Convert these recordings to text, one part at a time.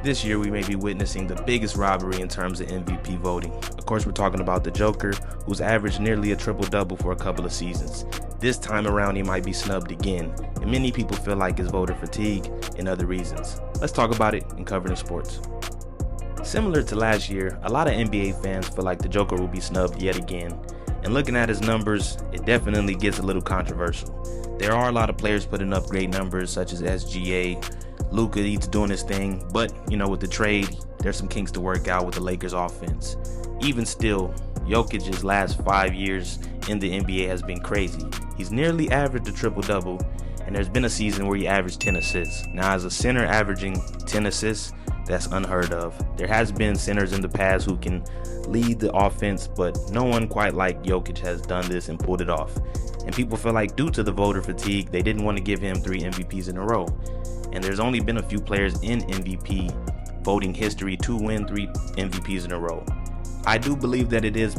This year we may be witnessing the biggest robbery in terms of MVP voting. Of course, we're talking about the Joker, who's averaged nearly a triple-double for a couple of seasons. This time around he might be snubbed again, and many people feel like it's voter fatigue and other reasons. Let's talk about it in Covering Sports. Similar to last year, a lot of NBA fans feel like the Joker will be snubbed yet again. And looking at his numbers, it definitely gets a little controversial. There are a lot of players putting up great numbers such as SGA, Luka, he's doing his thing, but with the trade, there's some kinks to work out with the Lakers offense. Even still, Jokic's last 5 years in the NBA has been crazy. He's nearly averaged a triple-double, and there's been a season where he averaged 10 assists. Now, as a center averaging 10 assists, that's unheard of. There has been centers in the past who can lead the offense, but no one quite like Jokic has done this and pulled it off. And people feel like due to the voter fatigue, they didn't want to give him 3 MVPs in a row. And there's only been a few players in MVP voting history to win 3 MVPs in a row. I do believe that it is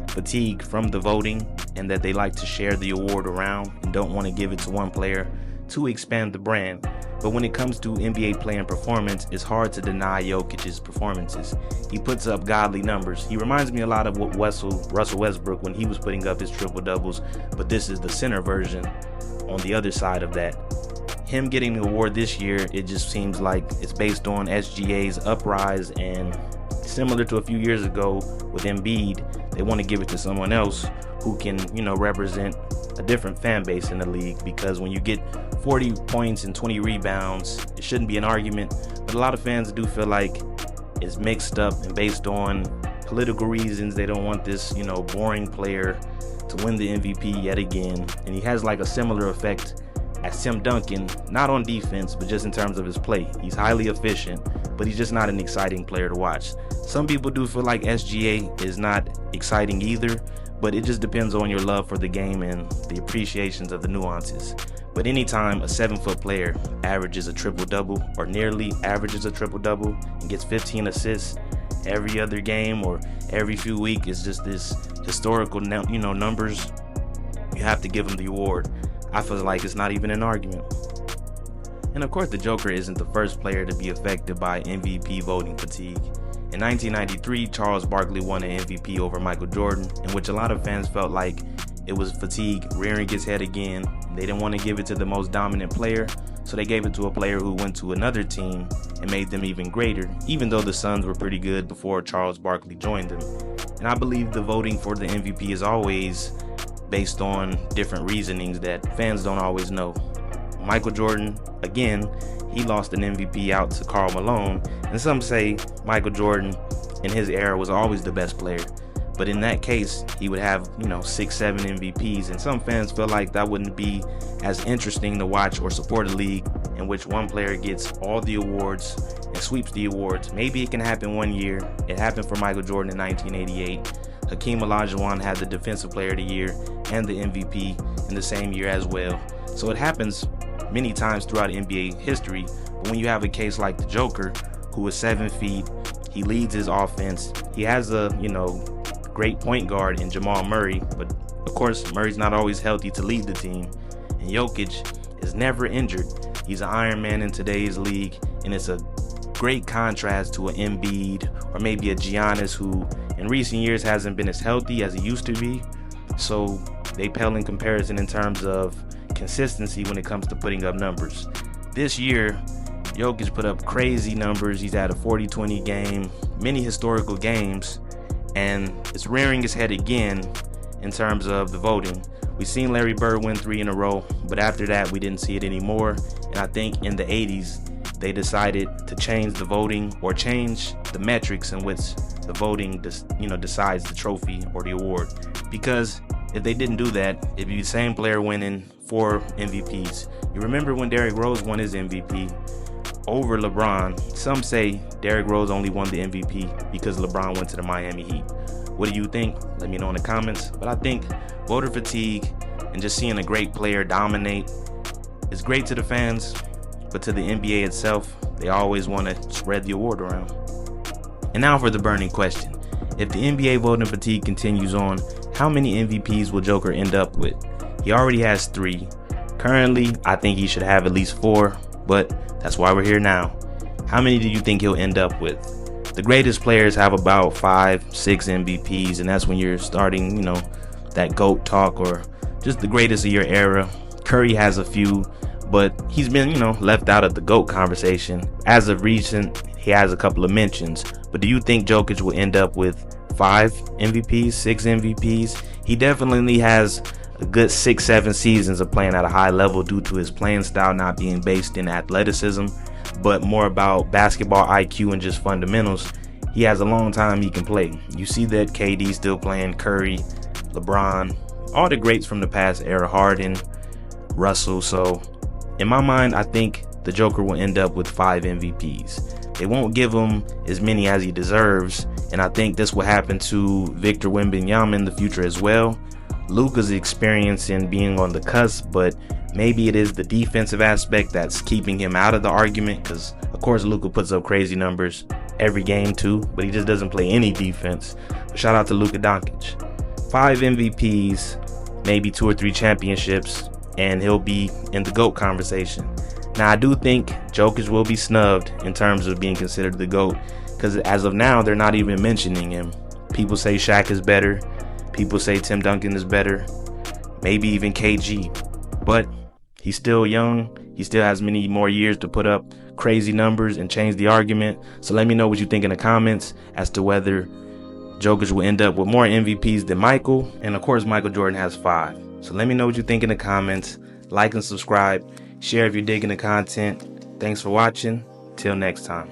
fatigue from the voting and that they like to share the award around and don't want to give it to one player to expand the brand. But when it comes to NBA playing performance, it's hard to deny Jokic's performances. He puts up godly numbers. He reminds me a lot of what Russell Westbrook when he was putting up his triple doubles, but this is the center version on the other side of that. Him getting the award this year, it just seems like it's based on SGA's uprise, and similar to a few years ago with Embiid, they want to give it to someone else who can, represent a different fan base in the league, because when you get 40 points and 20 rebounds, it shouldn't be an argument, but a lot of fans do feel like it's mixed up and based on political reasons. They don't want this, boring player to win the MVP yet again, and he has like a similar effect as Tim Duncan, not on defense, but just in terms of his play. He's highly efficient, but he's just not an exciting player to watch. Some people do feel like SGA is not exciting either, but it just depends on your love for the game and the appreciations of the nuances. But anytime a 7-foot player averages a triple-double or nearly averages a triple-double and gets 15 assists every other game or every few weeks, it's just this historical, numbers. You have to give him the award. I feel like it's not even an argument. And of course, the Joker isn't the first player to be affected by MVP voting fatigue. In 1993, Charles Barkley won an MVP over Michael Jordan, in which a lot of fans felt like it was fatigue rearing its head again. They didn't want to give it to the most dominant player, so they gave it to a player who went to another team and made them even greater, even though the Suns were pretty good before Charles Barkley joined them. And I believe the voting for the MVP is always based on different reasonings that fans don't always know. Michael Jordan, again, he lost an MVP out to Karl Malone, and some say Michael Jordan in his era was always the best player. But in that case, he would have, 6-7 MVPs, and some fans feel like that wouldn't be as interesting to watch or support a league in which one player gets all the awards and sweeps the awards. Maybe it can happen one year. It happened for Michael Jordan in 1988. Hakeem Olajuwon had the Defensive Player of the Year and the MVP in the same year as well. So it happens many times throughout NBA history. But when you have a case like the Joker, who is 7 feet, he leads his offense. He has a, great point guard in Jamal Murray, but of course Murray's not always healthy to lead the team. And Jokic is never injured. He's an Iron Man in today's league, and it's a great contrast to an Embiid or maybe a Giannis, who in recent years hasn't been as healthy as he used to be. So they pale in comparison in terms of consistency when it comes to putting up numbers. This year, Jokic put up crazy numbers. He's had a 40-20 game, many historical games, and it's rearing its head again in terms of the voting. We've seen Larry Bird win 3 in a row, but after that we didn't see it anymore. And I think in the 80s they decided to change the voting or change the metrics in which the voting decides the trophy or the award. Because if they didn't do that, it'd be the same player winning 4 MVPs. You remember when Derrick Rose won his MVP over LeBron? Some say Derrick Rose only won the MVP because LeBron went to the Miami Heat. What do you think? Let me know in the comments. But I think voter fatigue and just seeing a great player dominate is great to the fans, but to the NBA itself, they always want to spread the award around. And now for the burning question. If the NBA voting fatigue continues on, how many MVPs will Joker end up with? He already has 3. Currently, I think he should have at least 4, but that's why we're here now. How many do you think he'll end up with? The greatest players have about 5, 6 MVPs, and that's when you're starting, that GOAT talk, or just the greatest of your era. Curry has a few, but he's been, left out of the GOAT conversation. As of recent, he has a couple of mentions. But do you think Jokic will end up with 5 MVPs, 6 MVPs? He definitely has a good 6-7 seasons of playing at a high level due to his playing style not being based in athleticism, but more about basketball IQ and just fundamentals. He has a long time he can play. You see that KD still playing, Curry, LeBron, all the greats from the past era, Harden, Russell. So in my mind, I think the Joker will end up with 5 MVPs. They won't give him as many as he deserves, and I think this will happen to Victor Wembanyama in the future as well. Luka's experiencing being on the cusp, but maybe it is the defensive aspect that's keeping him out of the argument, because of course Luka puts up crazy numbers every game too, but he just doesn't play any defense. But shout out to Luka Doncic. 5 MVPs, maybe 2 or 3 championships, and he'll be in the GOAT conversation. Now I do think Jokic will be snubbed in terms of being considered the GOAT, because as of now they're not even mentioning him. People say Shaq is better. People say Tim Duncan is better, maybe even KG, but he's still young. He still has many more years to put up crazy numbers and change the argument. So let me know what you think in the comments as to whether Jokic will end up with more MVPs than Michael. And of course, Michael Jordan has 5. So let me know what you think in the comments. Like and subscribe. Share if you're digging the content. Thanks for watching. Till next time.